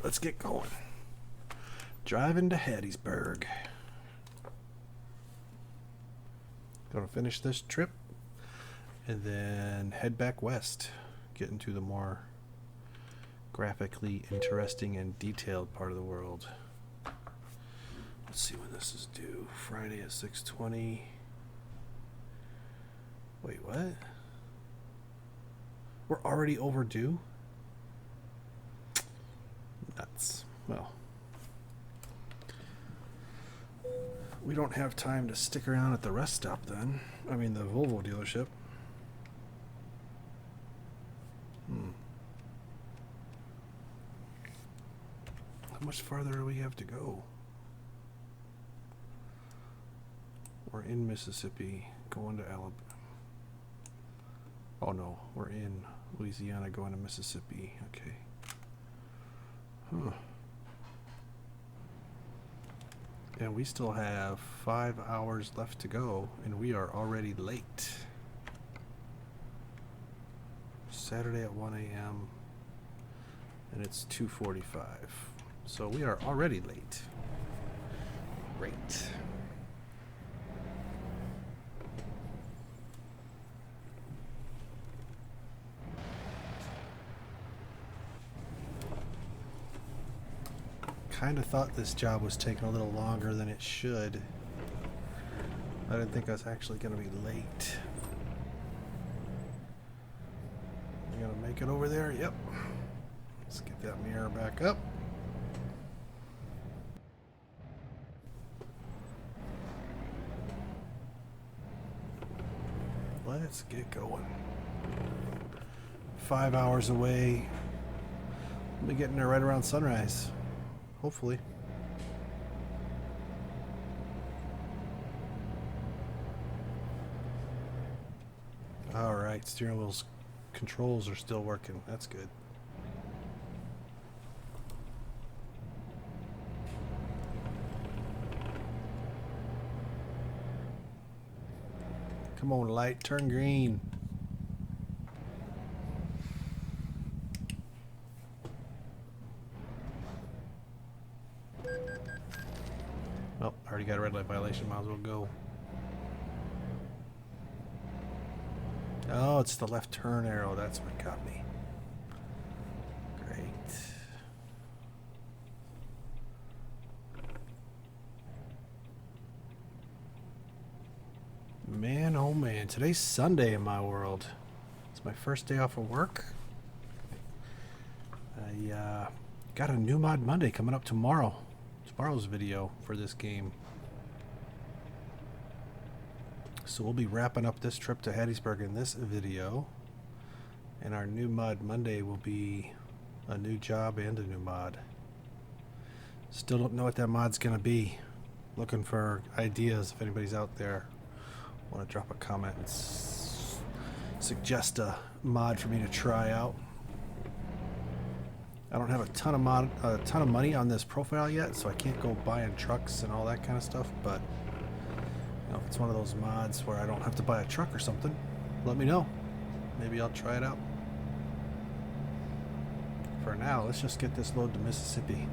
let's get going. Driving to Hattiesburg. Gonna finish this trip and then head back west, get into the more graphically interesting and detailed part of the world. Let's see when this is due. Friday at 6:20. Wait, what? We're already overdue? Nuts. Well, we don't have time to stick around at the rest stop then. I mean, the Volvo dealership. How much farther do we have to go? We're in Mississippi, going to Alabama. Oh no, we're in Louisiana, going to Mississippi. Okay. Huh. And we still have 5 hours left to go, and we are already late. Saturday at 1 a.m. and it's 2:45. So we are already late. Great. Kind of thought this job was taking a little longer than it should. I didn't think I was actually going to be late. You gonna make it over there? Yep. Let's get that mirror back up. Let's get going. 5 hours away. We'll be getting there right around sunrise. Hopefully. Alright, steering wheel's controls are still working. That's good. Come on, light, turn green. Oh, I already got a red light violation. Might as well go. Oh, it's the left turn arrow. That's what got me. Great. Man, oh man. Today's Sunday in my world. It's my first day off of work. I got a new mod Monday coming up tomorrow. Tomorrow's video for this game. So we'll be wrapping up this trip to Hattiesburg in this video. And our new mod Monday will be a new job and a new mod. Still don't know what that mod's gonna be. Looking for ideas if anybody's out there. Want to drop a comment and suggest a mod for me to try out. I don't have a ton of money on this profile yet, so I can't go buying trucks and all that kind of stuff, but you know, if it's one of those mods where I don't have to buy a truck or something, let me know. Maybe I'll try it out. For now, let's just get this load to Mississippi.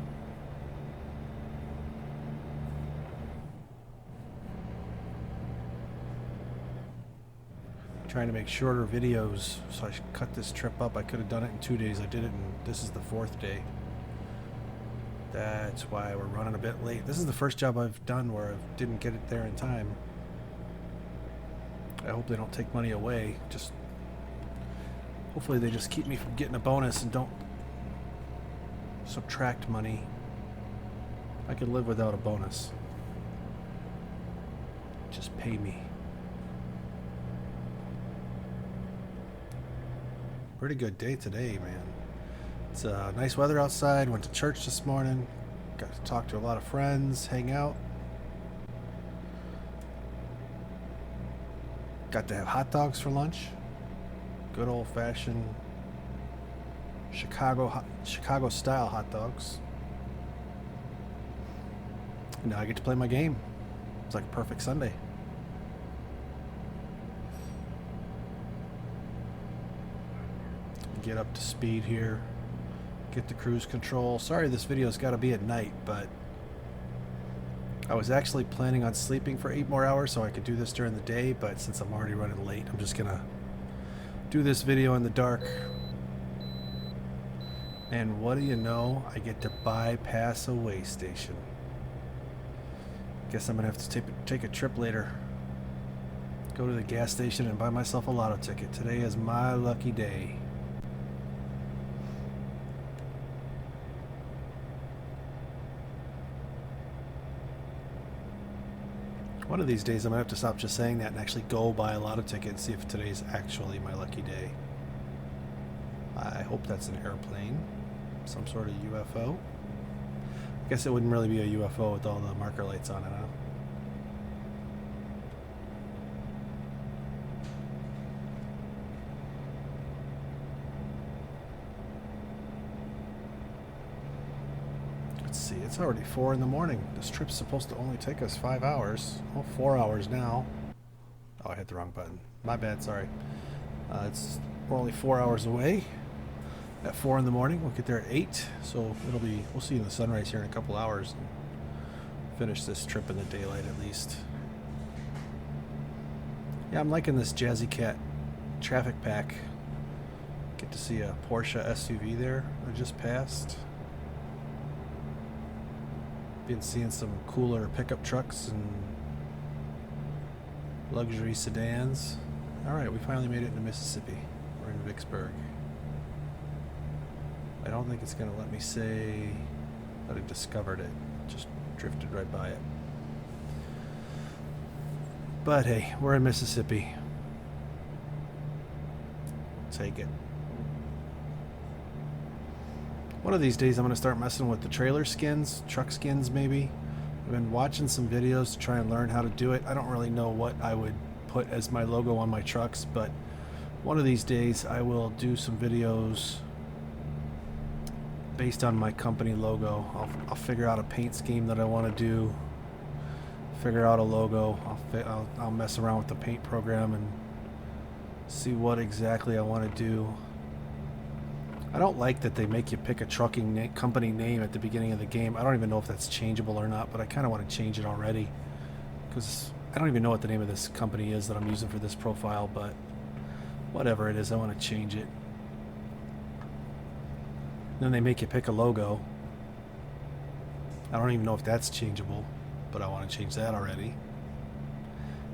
Trying to make shorter videos, so I should cut this trip up. I could have done it in 2 days. I did it, and this is the 4th day. That's why we're running a bit late. This is the first job I've done where I didn't get it there in time. I hope they don't take money away. Just hopefully they just keep me from getting a bonus and don't subtract money. I could live without a bonus. Just pay me. Pretty good day today, man. It's nice weather outside. Went to church this morning. Got to talk to a lot of friends, hang out. Got to have hot dogs for lunch. Good old-fashioned Chicago style hot dogs. And now I get to play my game. It's like a perfect Sunday. Get up to speed here. Get the cruise control. Sorry this video's got to be at night, but I was actually planning on sleeping for 8 more hours so I could do this during the day, but since I'm already running late, I'm just gonna do this video in the dark. And what do you know? I get to bypass a way station. Guess I'm gonna have to take a trip later. Go to the gas station and buy myself a lotto ticket. Today is my lucky day. One of these days I'm going to have to stop just saying that and actually go buy a lotto ticket and see if today's actually my lucky day. I hope that's an airplane. Some sort of UFO. I guess it wouldn't really be a UFO with all the marker lights on it, huh? Let's see, it's already 4 in the morning. This trip's supposed to only take us 5 hours. Well, 4 hours now. Oh, I hit the wrong button. My bad, sorry. We're only 4 hours away. At 4 in the morning, we'll get there at 8. So we'll see the sunrise here in a couple hours and finish this trip in the daylight at least. Yeah, I'm liking this Jazzy Cat traffic pack. Get to see a Porsche SUV there I just passed. Been seeing some cooler pickup trucks and luxury sedans. Alright, we finally made it into Mississippi. We're in Vicksburg. I don't think it's going to let me say that I discovered it. Just drifted right by it. But hey, we're in Mississippi. Take it. One of these days I'm going to start messing with the trailer skins, truck skins maybe. I've been watching some videos to try and learn how to do it. I don't really know what I would put as my logo on my trucks, but one of these days I will do some videos based on my company logo. I'll figure out a paint scheme that I want to do, figure out a logo. I'll mess around with the paint program and see what exactly I want to do. I don't like that they make you pick a trucking company name at the beginning of the game. I don't even know if that's changeable or not, but I kind of want to change it already because I don't even know what the name of this company is that I'm using for this profile, but whatever it is, I want to change it. Then they make you pick a logo. I don't even know if that's changeable, but I want to change that already.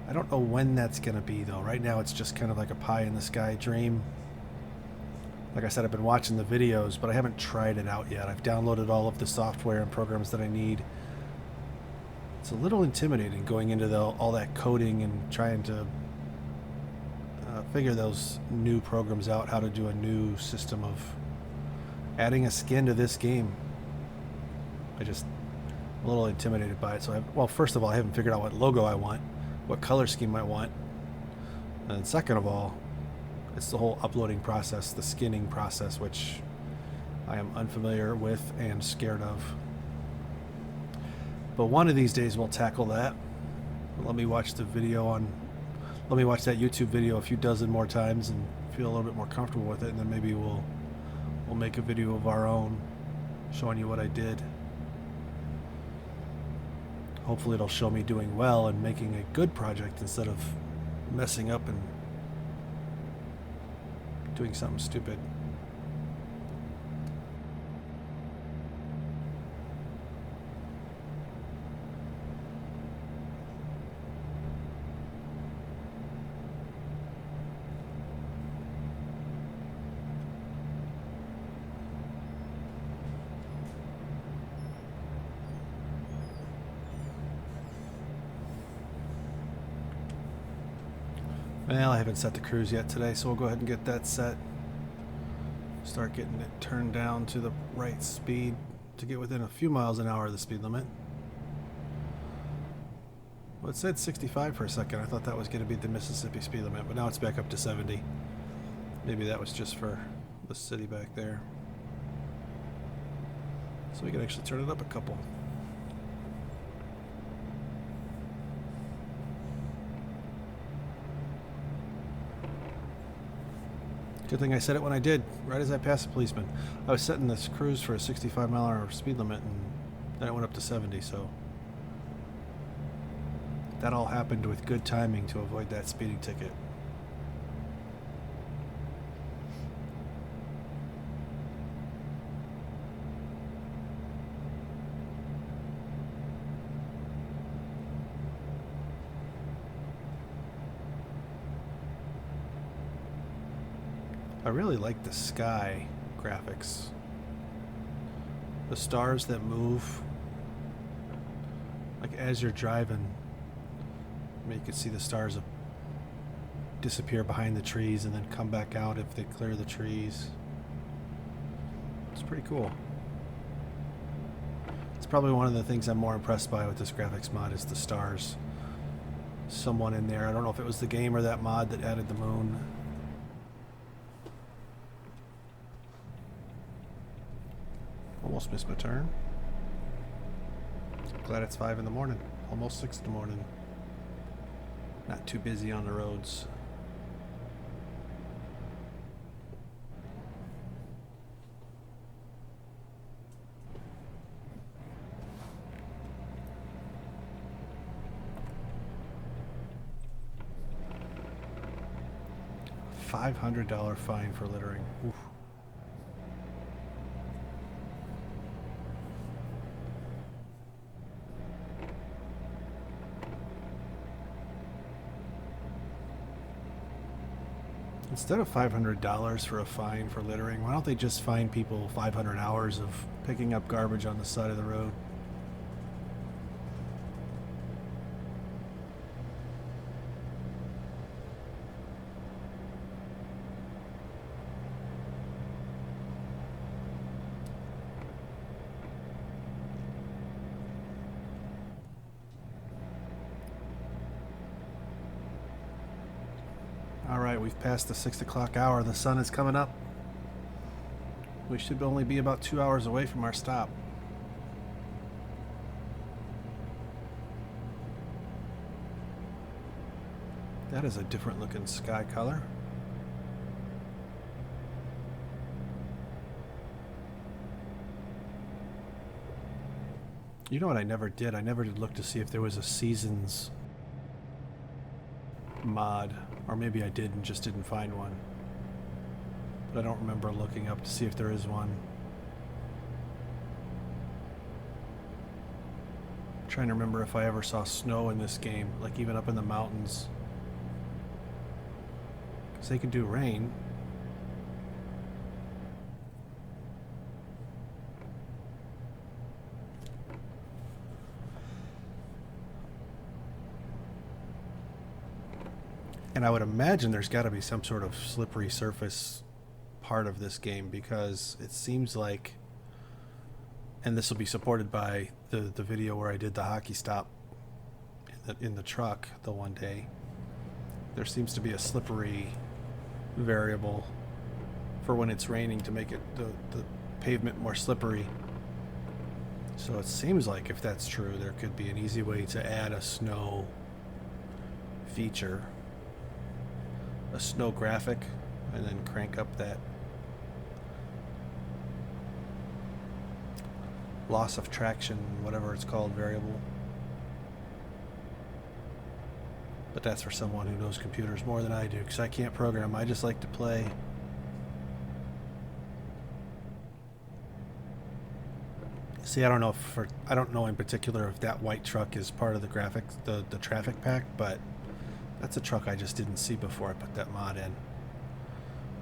I don't know when that's going to be, though. Right now it's just kind of like a pie-in-the-sky dream. Like I said, I've been watching the videos, but I haven't tried it out yet. I've downloaded all of the software and programs that I need. It's a little intimidating going into all that coding and trying to figure those new programs out, how to do a new system of adding a skin to this game. I'm a little intimidated by it. So, well, first of all, I haven't figured out what logo I want, what color scheme I want. And second of all, it's the whole uploading process, the skinning process, which I am unfamiliar with and scared of. But one of these days we'll tackle that. Let me watch that YouTube video a few dozen more times and feel a little bit more comfortable with it, and then maybe we'll make a video of our own showing you what I did. Hopefully it'll show me doing well and making a good project instead of messing up and doing something stupid. Well, I haven't set the cruise yet today, so we'll go ahead and get that set. Start getting it turned down to the right speed to get within a few miles an hour of the speed limit. Well, it said 65 for a second. I thought that was going to be the Mississippi speed limit, but now it's back up to 70. Maybe that was just for the city back there. So we can actually turn it up a couple. Good thing I said it when I did, right as I passed the policeman. I was setting this cruise for a 65-mile-an-hour speed limit, and then it went up to 70, so that all happened with good timing to avoid that speeding ticket. I really like the sky graphics. The stars that move, like as you're driving, you can see the stars disappear behind the trees and then come back out if they clear the trees. It's pretty cool. It's probably one of the things I'm more impressed by with this graphics mod is the stars. Someone in there, I don't know if it was the game or that mod that added the moon. Almost missed my turn. Glad it's 5 in the morning. Almost 6 in the morning. Not too busy on the roads. $500 fine for littering. Oof. Instead of $500 for a fine for littering, why don't they just fine people 500 hours of picking up garbage on the side of the road? Alright, we've passed the 6 o'clock hour. The sun is coming up. We should only be about 2 hours away from our stop. That is a different looking sky color. You know what I never did? I never did look to see if there was a seasons mod. Or maybe I did and just didn't find one. But I don't remember looking up to see if there is one. I'm trying to remember if I ever saw snow in this game, like even up in the mountains. Because they can do rain. And I would imagine there's got to be some sort of slippery surface part of this game, because it seems like, and this will be supported by the video where I did the hockey stop in the truck the one day, there seems to be a slippery variable for when it's raining to make it the pavement more slippery. So it seems like if that's true, there could be an easy way to add a snow feature, a snow graphic, and then crank up that loss of traction, whatever it's called, variable. But that's for someone who knows computers more than I do, because I can't program. I just like to play. See, I don't know in particular if that white truck is part of the graphics, the traffic pack, but that's a truck I just didn't see before I put that mod in.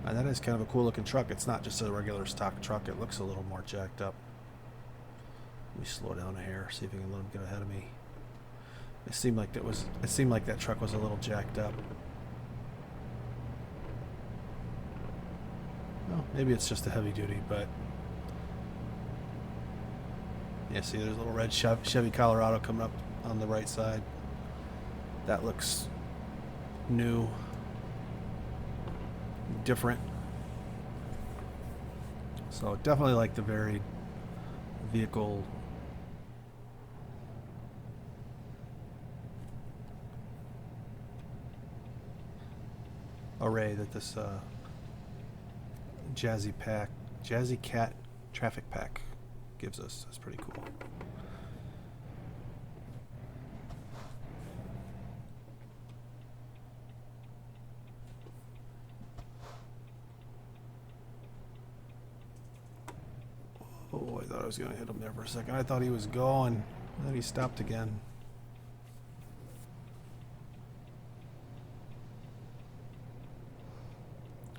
And that is kind of a cool looking truck. It's not just a regular stock truck. It looks a little more jacked up. Let me slow down a hair, see if I can let him get ahead of me. It seemed like that truck was a little jacked up. Well, maybe it's just a heavy duty, but yeah, see, there's a little red Chevy Colorado coming up on the right side. That looks new, different. So definitely like the varied vehicle array that this Jazzy Cat traffic pack gives us. That's pretty cool. Oh, I thought I was going to hit him there for a second. I thought he was going. And then he stopped again.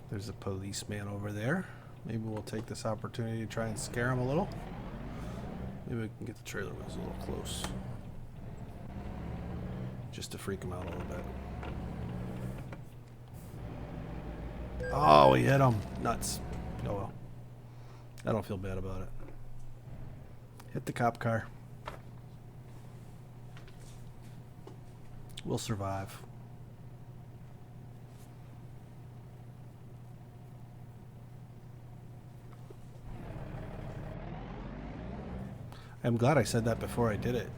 There's a policeman over there. Maybe we'll take this opportunity to try and scare him a little. Maybe we can get the trailer wheels a little close. Just to freak him out a little bit. Oh, we hit him. Nuts. Oh well. I don't feel bad about it. Hit the cop car. We'll survive. I'm glad I said that before I did it.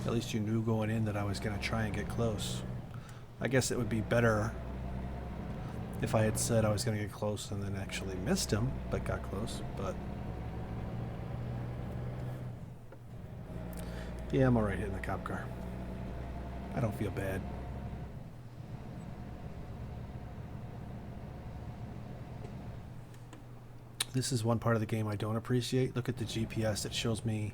At least you knew going in that I was going to try and get close. I guess it would be better if I had said I was going to get close and then actually missed him, but got close. But yeah, I'm alright hitting the cop car. I don't feel bad. This is one part of the game I don't appreciate. Look at the GPS. It shows me,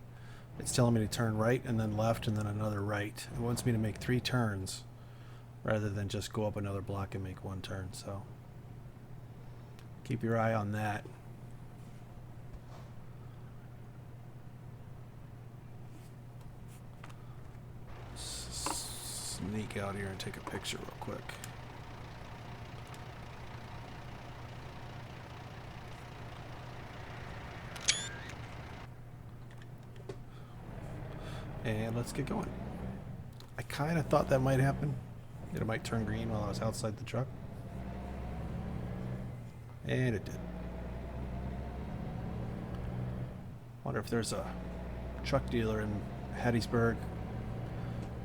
it's telling me to turn right and then left and then another right. It wants me to make 3 turns rather than just go up another block and make 1 turn. So keep your eye on that. Sneak out here and take a picture real quick. And let's get going. I kind of thought that might happen. It might turn green while I was outside the truck. And it did. Wonder if there's a truck dealer in Hattiesburg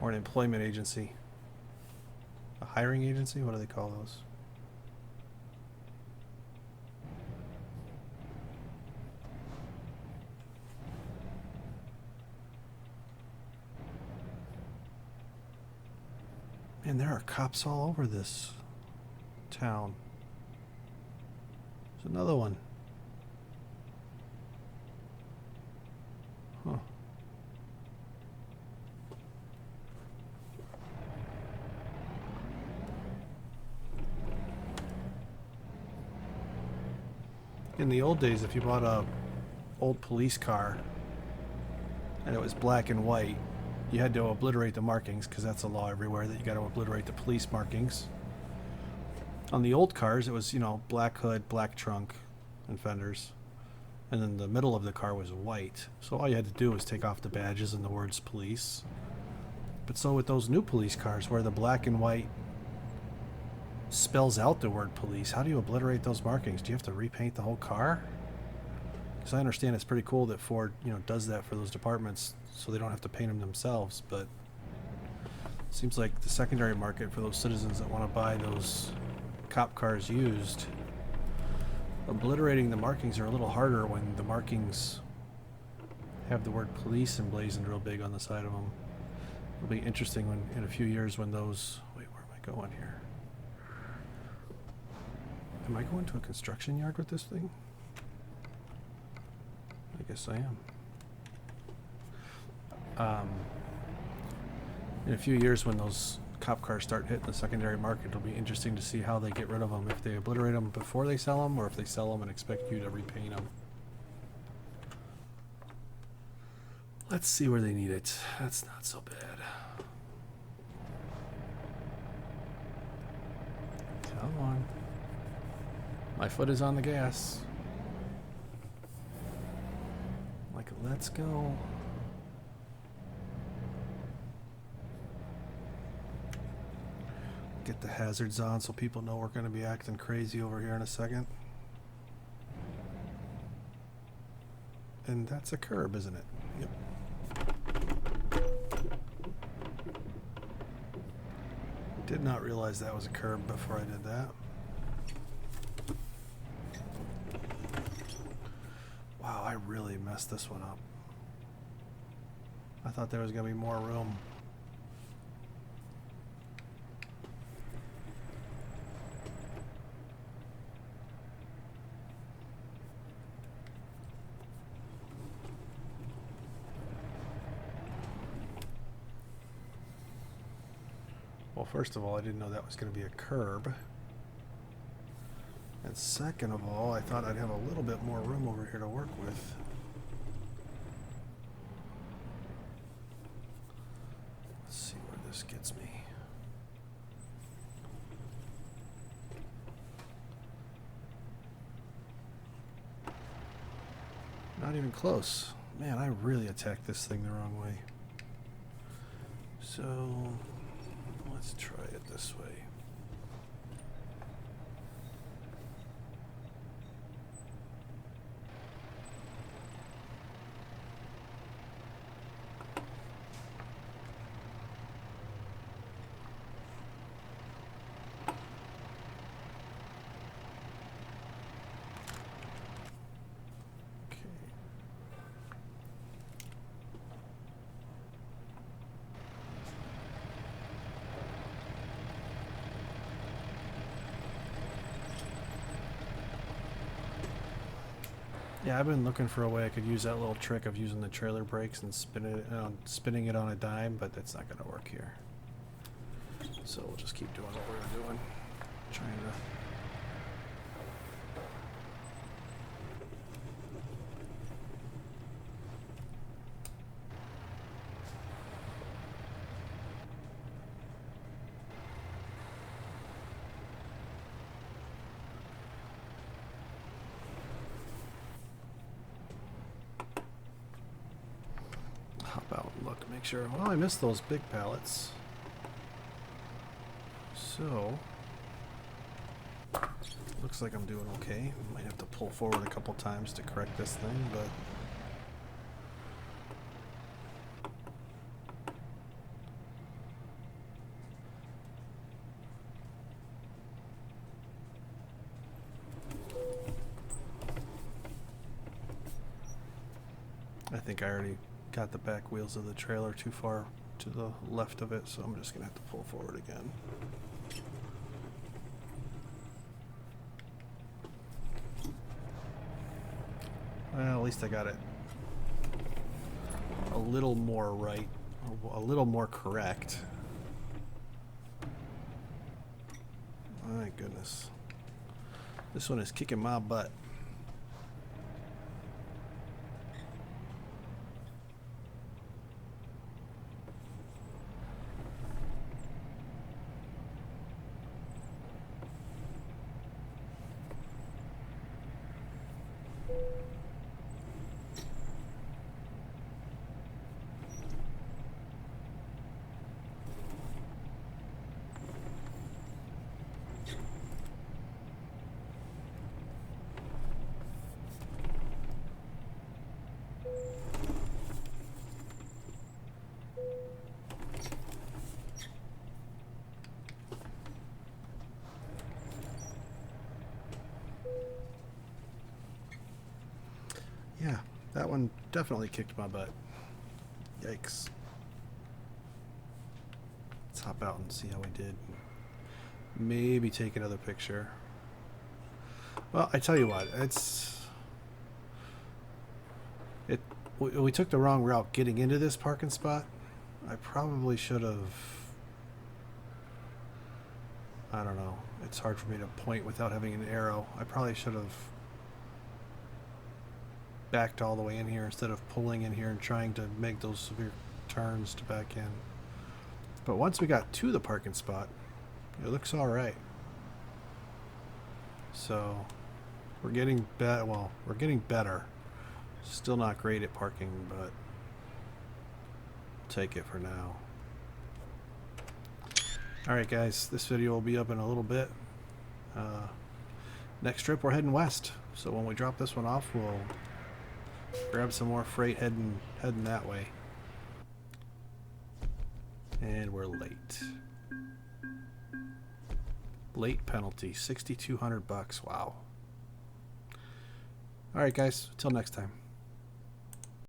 or an employment agency. A hiring agency? What do they call those? And there are cops all over this town. There's another one. Huh. In the old days, if you bought a old police car and it was black and white, you had to obliterate the markings, because that's a law everywhere that you got to obliterate the police markings. On the old cars, it was, you know, black hood, black trunk, and fenders. And then the middle of the car was white. So all you had to do was take off the badges and the words police. But so with those new police cars, where the black and white spells out the word police, how do you obliterate those markings? Do you have to repaint the whole car? Because I understand it's pretty cool that Ford, you know, does that for those departments, so they don't have to paint them themselves, but it seems like the secondary market for those citizens that want to buy those cop cars used, obliterating the markings are a little harder when the markings have the word police emblazoned real big on the side of them. It'll be interesting when, in a few years, when those... Wait, where am I going here? Am I going to a construction yard with this thing? I guess I am. In a few years, when those cop cars start hitting the secondary market, it'll be interesting to see how they get rid of them. If they obliterate them before they sell them, or if they sell them and expect you to repaint them. Let's see where they need it. That's not so bad. Come on. My foot is on the gas. Like, let's go. Get the hazards on so people know we're going to be acting crazy over here in a second. And that's a curb, isn't it? Yep. Did not realize that was a curb before I did that. really messed this one up. I thought there was going to be more room. Well, first of all, I didn't know that was going to be a curb. And second of all, I thought I'd have a little bit more room over here to work with. Let's see where this gets me. Not even close. Man, I really attacked this thing the wrong way. So, let's try it this way. Yeah, I've been looking for a way I could use that little trick of using the trailer brakes and spinning it on a dime, but that's not going to work here. So we'll just keep doing what we're doing. Trying to... hop out and look to make sure. Well, I missed those big pallets. So, looks like I'm doing okay. Might have to pull forward a couple times to correct this thing, but... I think I already got the back wheels of the trailer too far to the left of it, so I'm just going to have to pull forward again. Well, at least I got it a little more right, a little more correct. My goodness. This one is kicking my butt. Yeah, that one definitely kicked my butt. Yikes. Let's hop out and see how we did. Maybe take another picture. Well, I tell you what, we took the wrong route getting into this parking spot. I probably should have, I don't know, it's hard for me to point without having an arrow. I probably should have backed all the way in here instead of pulling in here and trying to make those severe turns to back in. But once we got to the parking spot, it looks all right. So we're getting we're getting better. Still not great at parking, but take it for now. All right, guys, this video will be up in a little bit. Next trip, we're heading west. So when we drop this one off, we'll grab some more freight heading that way. And we're late. Late penalty, $6,200. Wow. All right, guys, till next time.